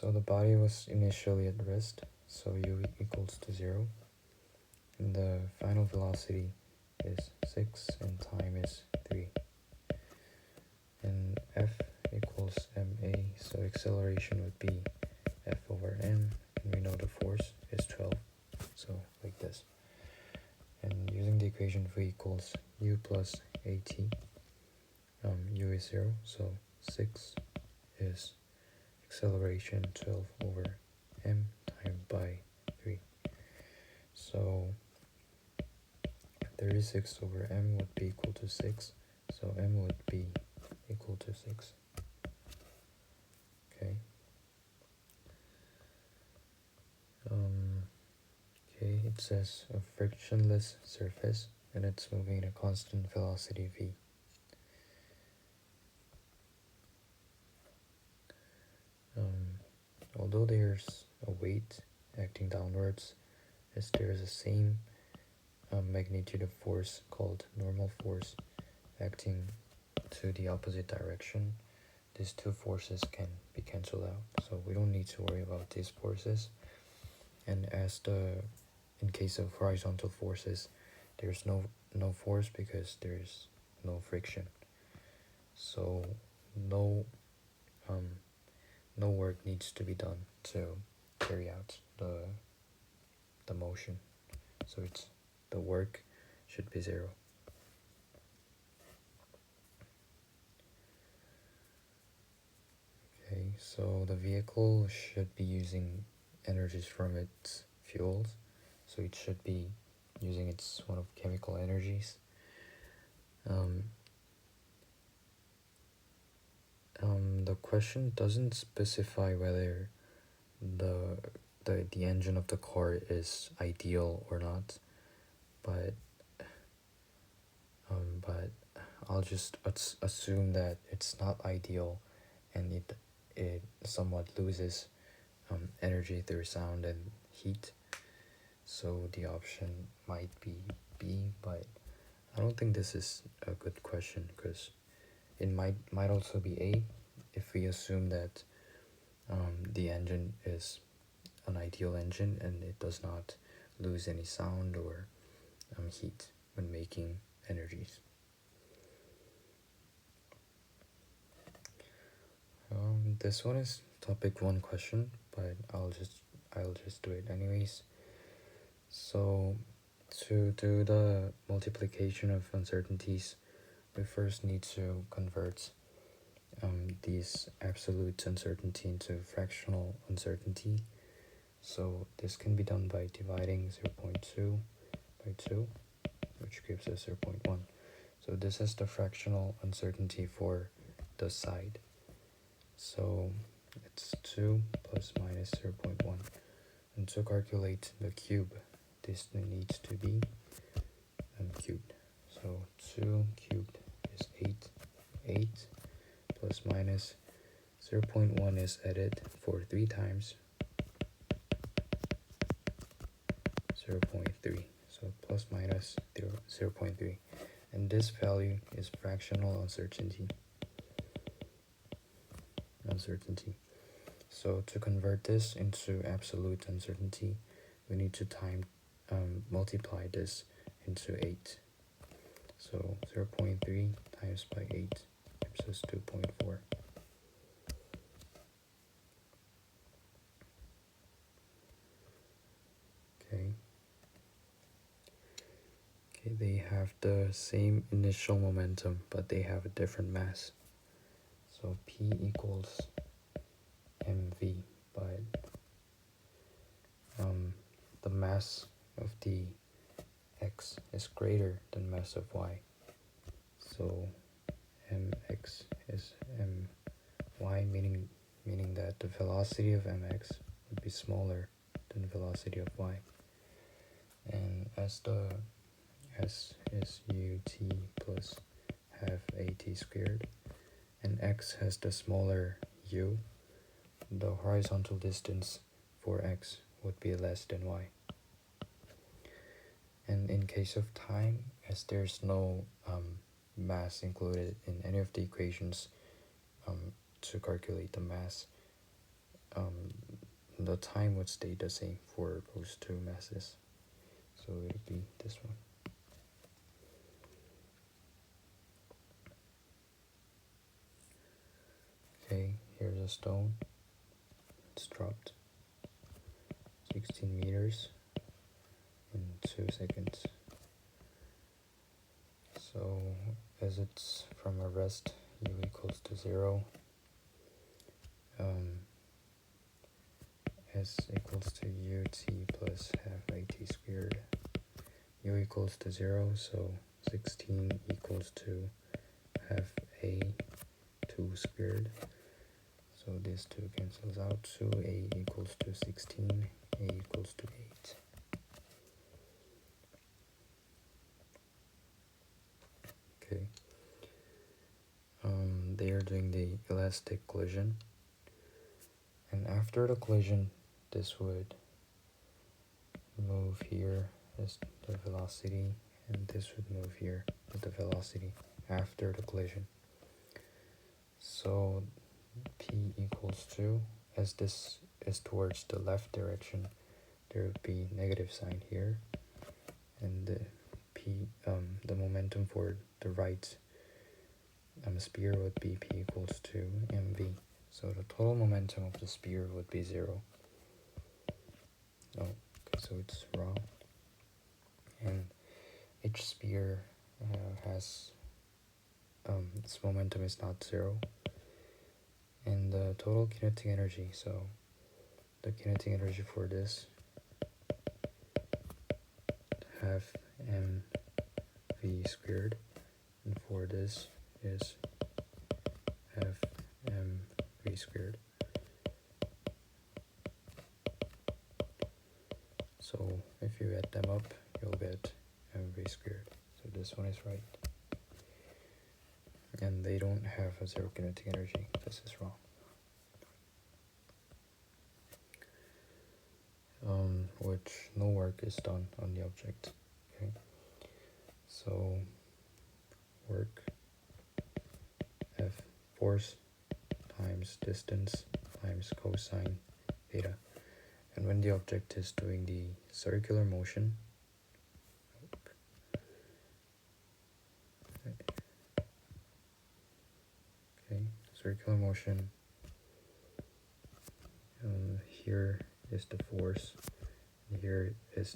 So the body was initially at rest, so u equals to 0, and the final velocity is 6 and time is 3. And F equals ma, so acceleration would be F over m, and we know the force is 12, so like this. And using the equation V equals u plus at, u is 0, so 6 is acceleration 12 over m times by 3. So 36 over m would be equal to 6, so m would be equal to 6. Okay. Okay, it says a frictionless surface and it's moving at a constant velocity v. Although there's a weight acting downwards, as there's the same magnitude of force called normal force acting to the opposite direction, these two forces can be cancelled out, so we don't need to worry about these forces. And in case of horizontal forces, there's no force because there's no friction, so no work needs to be done to carry out the motion, so the work should be 0. Okay, so the vehicle should be using energies from its fuels, so it should be using its one of chemical energies. The question doesn't specify whether the engine of the car is ideal or not, but I'll just assume that it's not ideal, and it somewhat loses energy through sound and heat. So the option might be B, but I don't think this is a good question because it might also be A if we assume that the engine is an ideal engine and it does not lose any sound or heat when making energies. This one is topic 1 question, but I'll just do it anyways. So to do the multiplication of uncertainties, we first need to convert these absolute uncertainty into fractional uncertainty. So this can be done by dividing 0.2 by 2, which gives us 0.1. So this is the fractional uncertainty for the side. So it's 2 plus minus 0.1. And to calculate the cube, this needs to be cubed. So 2 cubed is 8. 8 plus minus 0.1 is added for 3 times 0.3. So plus minus 0.3. And this value is fractional uncertainty. So to convert this into absolute uncertainty, we need to multiply this into 8. So 0.3 times by 8 gives us 2.4. Okay, they have the same initial momentum, but they have a different mass. So P equals mv, but the mass of the x is greater than mass of y. So mx is my, meaning that the velocity of mx would be smaller than the velocity of y. And as the s is ut plus half at squared, and x has the smaller u, the horizontal distance for x would be less than y. And in case of time, as there's no mass included in any of the equations to calculate the mass, the time would stay the same for those two masses. So it would be this one. Okay, here's a stone. It's dropped 16 meters in 2 seconds. So as it's from a rest, u equals to 0. S equals to ut plus half at squared. U equals to 0, so 16 equals to half a 2 squared. So this 2 cancels out, so a equals to 16, a equals to 8. Okay. They are doing the elastic collision. And after the collision, this would move here as the velocity, and this would move here as the velocity after the collision. So P equals 2, as this is towards the left direction, there would be negative sign here, and the momentum for the right sphere would be P equals to mv. So the total momentum of the sphere would be 0. Oh, okay, so it's wrong. And each sphere has its momentum is not 0. And the total kinetic energy, so the kinetic energy for this half mv squared, and for this is half mv squared. So if you add them up, you'll get mv squared. So this one is right. And they don't have a 0 kinetic energy. This is wrong. Which no work is done on the object. Okay. So work F force times distance times cosine theta. And when the object is doing the circular motion, circular motion, here is the force, and here is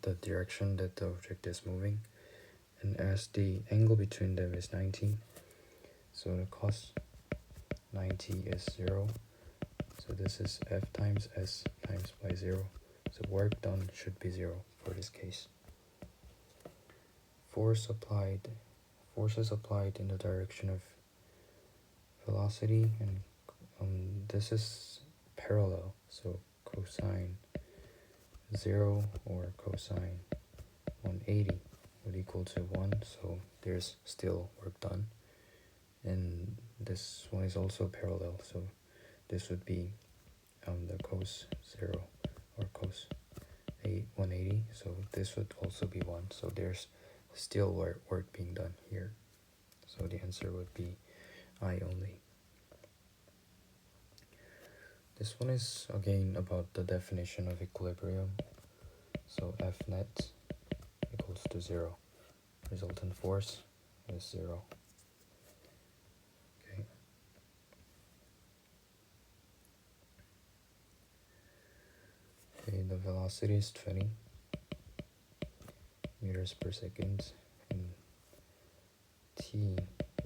the direction that the object is moving, and as the angle between them is 90, so the cos 90 is 0, so this is F times S times by 0, so work done should be 0 for this case. Forces applied in the direction of velocity, and this is parallel, so cosine 0 or cosine 180 would equal to 1, so there's still work done. And this one is also parallel, so this would be the cos 0 or cos 180, so this would also be 1, so there's still work being done here. So the answer would be I only. This one is again about the definition of equilibrium. So F net equals to 0. Resultant force is 0. Okay. Okay, the velocity is 20 meters per second, and t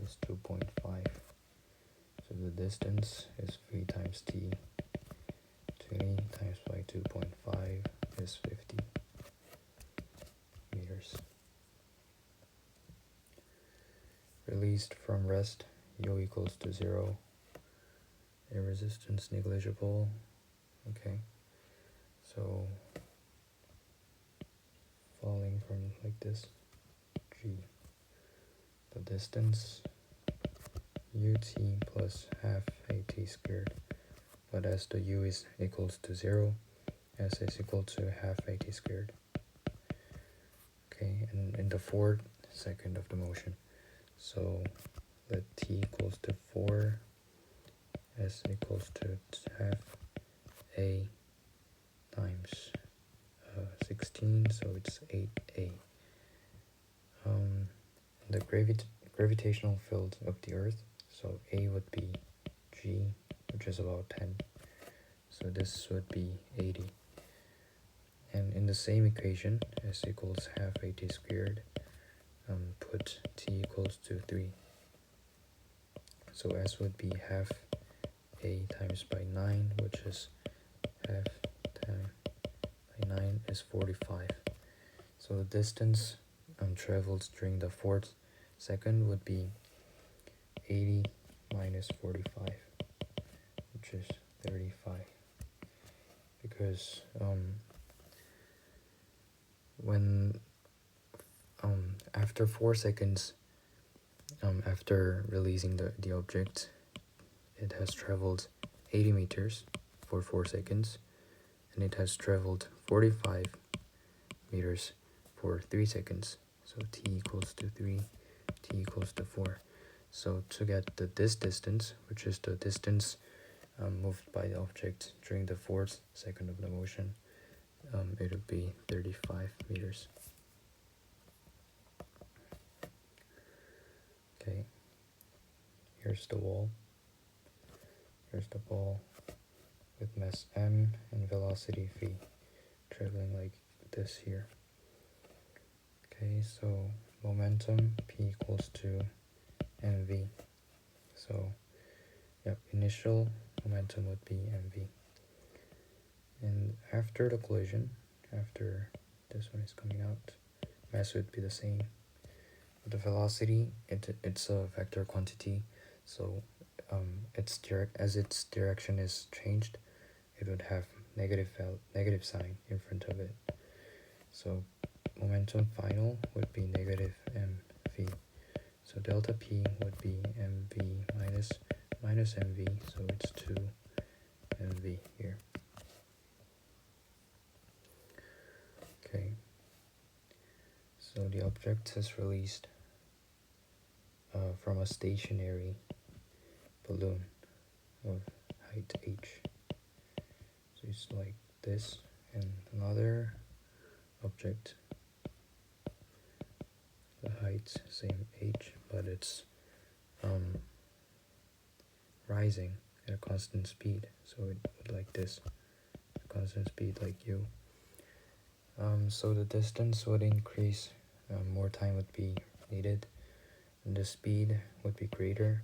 is 2.5. So the distance is 3 times t. 20 times by 2.5 is 50 meters. Released from rest, u equals to 0. Air resistance negligible. Okay. So falling from like this, g. The distance ut plus half at squared. But as the u is equals to 0, s is equal to half at squared. Okay, and in the 4th second of the motion, so let t equals to 4, s equals to half a times 16, so it's 8a. The gravitational field of the Earth, so a would be g, which is about 10, so this would be 80. And in the same equation, s equals half at squared, put t equals to 3. So s would be half a times by 9, which is half times by 9 is 45. So the distance traveled during the 4th second would be 80 minus 45, which is 35. Because when after 4 seconds after releasing the object, it has traveled 80 meters for 4 seconds, and it has traveled 45 meters for 3 seconds. So t equals to 3, t equals to 4. So to get this distance, which is the distance moved by the object during the 4th second of the motion, it would be 35 meters. Okay, here's the wall. Here's the ball with mass m and velocity v, traveling like this here. Okay, so momentum p equals to mv. So yep, initial momentum would be mv. And after the collision, after this one is coming out, mass would be the same. But the velocity, it's a vector quantity, so as its direction is changed, it would have negative sign in front of it. So momentum final would be negative mv. So delta p would be mv minus mv, so it's 2 mv here. Okay, so the object is released from a stationary balloon of height h. So it's like this, and another object, the height same h, but it's rising at a constant speed, so it would like this, a constant speed like u. So the distance would increase, more time would be needed, and the speed would be greater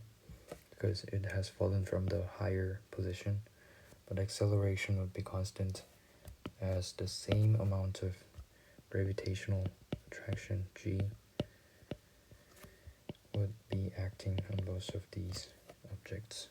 because it has fallen from the higher position, but acceleration would be constant as the same amount of gravitational attraction g would be acting on both of these objects.